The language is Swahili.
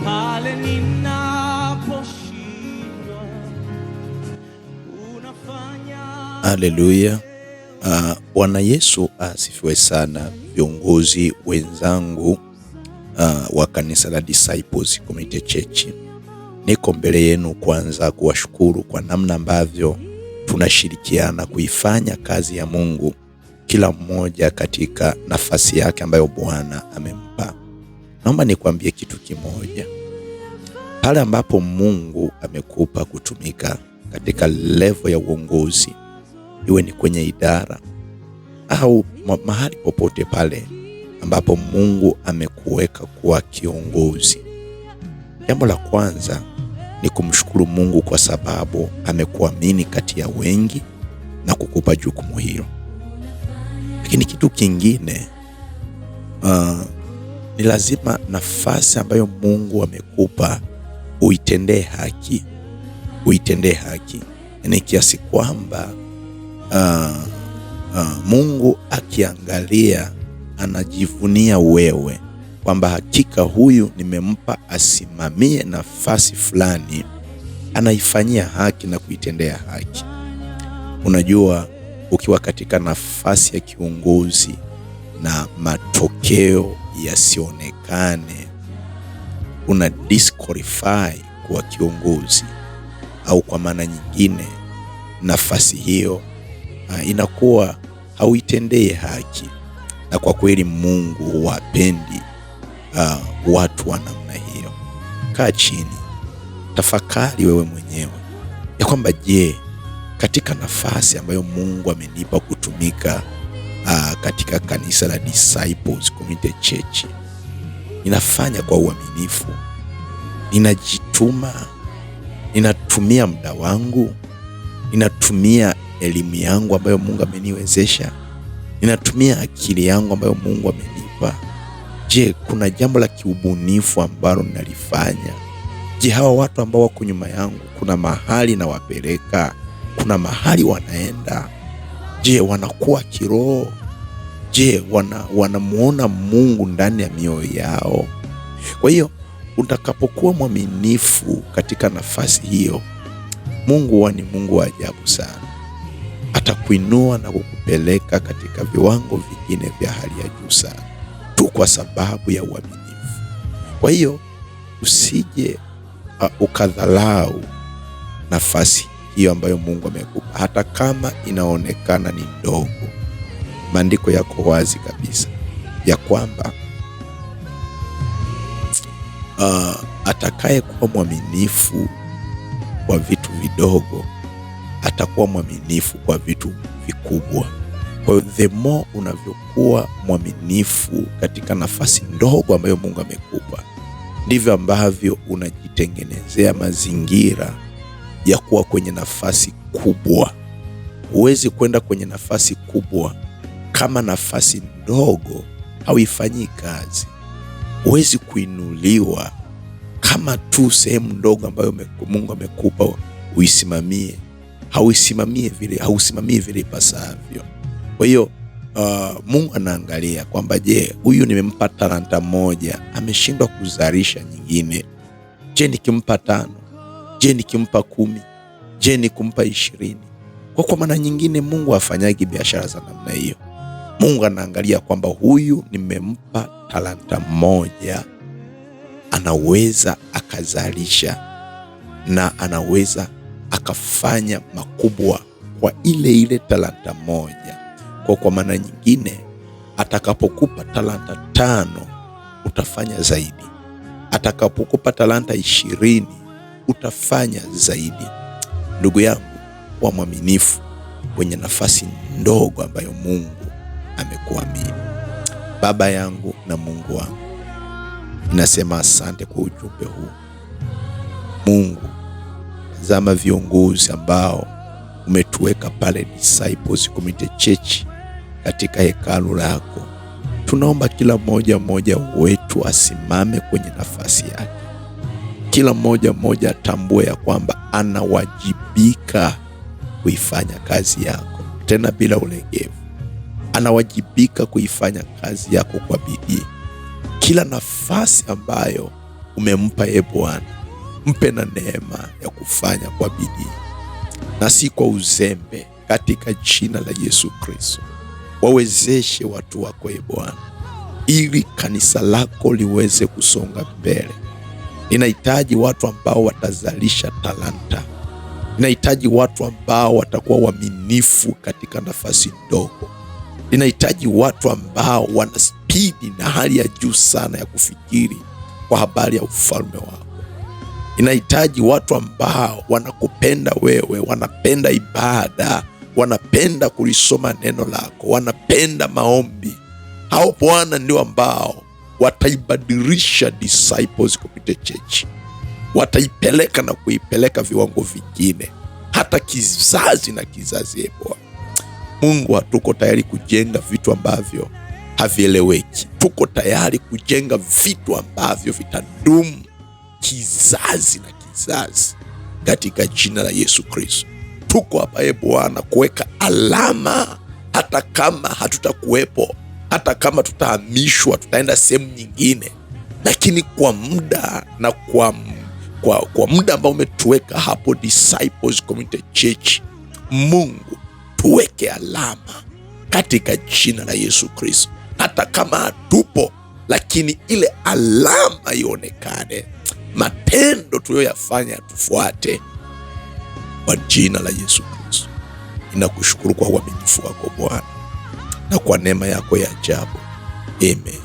pale ninaposhindwa unafanya. Haleluya. Bwana Yesu asifiwe sana. Viongozi wenzangu wa kanisa la Disciples Community Church, niko mbele yenu kwanza kuwashukuru kwa namna ambavyo tunashirikiana kuifanya kazi ya Mungu, kila mmoja katika nafasi yake ambayo Bwana amempa. Naomba nikwambie kitu kimoja. Pale ambapo Mungu amekupa kutumika katika level ya uongozi, iwe ni kwenye idara au mahali popote pale ambapo Mungu amekuweka kuwa kiongozi, jambo la kwanza ni kumshukuru Mungu kwa sababu amekuamini kati ya wengi na kukupa jukumu hilo. Lakini kitu kingine, ni lazima nafasi ambayo Mungu amekupa uitendee haki. Uitendee haki. Yaani kiasi kwamba Mungu akiangalia anajivunia wewe kwamba hakika huyu nimempa asimamie nafasi fulani, anaifanyia haki na kuitendea haki. Unajua, ukiwa katika nafasi ya kiongozi na matokeo yasionekane, una disqualify kuwa kiongozi, au kwa maana nyingine nafasi hiyo inakuwa hauitendee haki. Na kwa kweli Mungu wapendi watu wa namna hiyo. Kaa chini, tafakari wewe mwenyewe ya kwamba je, katika nafasi ambayo Mungu amenipa kutumika katika kanisa la Disciples Community Church, ninafanya kwa uaminifu? Ninajituma? Ninatumia muda wangu? Ninatumia elimu yangu ambayo Mungu ameniwezesha? Ninatumia akili yangu ambayo Mungu amenipa? Je, kuna jambo la kiubunifu ambalo ninalifanya? Je, hawa watu ambao wako nyuma yangu kuna mahali nawapeleka? Kuna mahali wanaenda? Je, wanakuwa kiroho? Je, wanamuona Mungu ndani ya mioyo yao? Kwa hiyo utakapokuwa mwaminifu katika nafasi hiyo, Mungu huwa ni Mungu wa ajabu sana. Atakuinua na kukupeleka katika viwango vingine vya hali ya juu sana, tu kwa sababu ya uaminifu. Kwa hiyo usije ukadhalau nafasi hiyo ambayo Mungu amekupa, hata kama inaonekana ni ndogo. Maandiko yako wazi kabisa ya kwamba atakaye kuwa mwaminifu kwa vitu vidogo atakuwa mwaminifu kwa vitu vikubwa. Kwa hiyo the more unavyokuwa mwaminifu katika nafasi ndogo ambayo Mungu amekupa, ndivyo ambavyo unajitengenezea mazingira ya kuwa kwenye nafasi kubwa. Huwezi kwenda kwenye nafasi kubwa kama nafasi ndogo hauifanyii kazi. Huwezi kuinuliwa kama tu sehemu ndogo ambayo Mungu amekupa uisimamie hausimamii vile ipasavyo. Kwa hiyo Mungu anaangalia kwamba je, huyu nimempa talanta moja, ameshindwa kuzalisha nyingine. Je, nikimpa 5? Je, nikimpa 10? Je, nikumpa 20? Kwa maana nyingine Mungu afanyagi biashara za namna hiyo. Mungu anaangalia kwamba huyu nimempa talanta moja, anaweza akazalisha na anaweza akafanya makubwa kwa ile talanta moja. Kwa maana nyingine, atakapokupa talanta 5 utafanya zaidi. Atakapokupa talanta 20 utafanya zaidi. Ndugu yangu, kuwa mwaminifu kwenye nafasi ndogo ambayo Mungu amekuamini. Baba yangu na Mungu wangu, ninasema asante kwa ujumbe huu. Mungu, tazama viongozi ambao umetuweka pale Disciples Community Church katika hekalu lako. Tunaomba kila mmoja wetu asimame kwenye nafasi yake. Kila mmoja atambue ya kwamba anawajibika kuifanya kazi yako, tena bila ulegevu. Anawajibika kuifanya kazi yako kwa bidii. Kila nafasi ambayo umempa Bwana. Mpe na neema ya kufanya kwa bidii na si kwa uzembe, katika jina la Yesu Kristo. Wawezeshe watu wako Bwana, ili kanisa lako liweze kusonga mbele. Ninahitaji watu ambao watazalisha talanta. Ninahitaji watu ambao watakuwa waaminifu katika nafasi ndogo. Ninahitaji watu ambao wana spidi na hali ya juu sana ya kufikiri kwa habari ya ufalme wako. Ninahitaji watu ambao wanakupenda wewe, wanapenda ibada, wanapenda kulisoma neno lako, wanapenda maombi. Hao Bwana ndio ambao wataibadilisha Disciples Community Church. Wataipeleka na kuipeleka viwango vingine, hata kizazi na kizazi. Bwana Mungu, hatuko tayari kujenga vitu ambavyo havieleweki. Tuko tayari kujenga vitu ambavyo vitadumu kizazi na kizazi, katika jina la Yesu Kristo. Tuko hapa Bwana kuweka alama, hata kama hatutakuwepo, hata kama tutahamishwa, tutaenda sehemu nyingine, lakini kwa muda na kwa muda ambao umetuweka hapo Disciples Community Church, Mungu, tuweke alama katika jina la Yesu Kristo. Hata kama hatupo, lakini ile alama ionekane, matendo tuliyoyafanya tufuate, kwa jina la Yesu Kristo. Ninakushukuru kwa uaminifu wako Bwana, na kwa neema yako ya ajabu. Amen.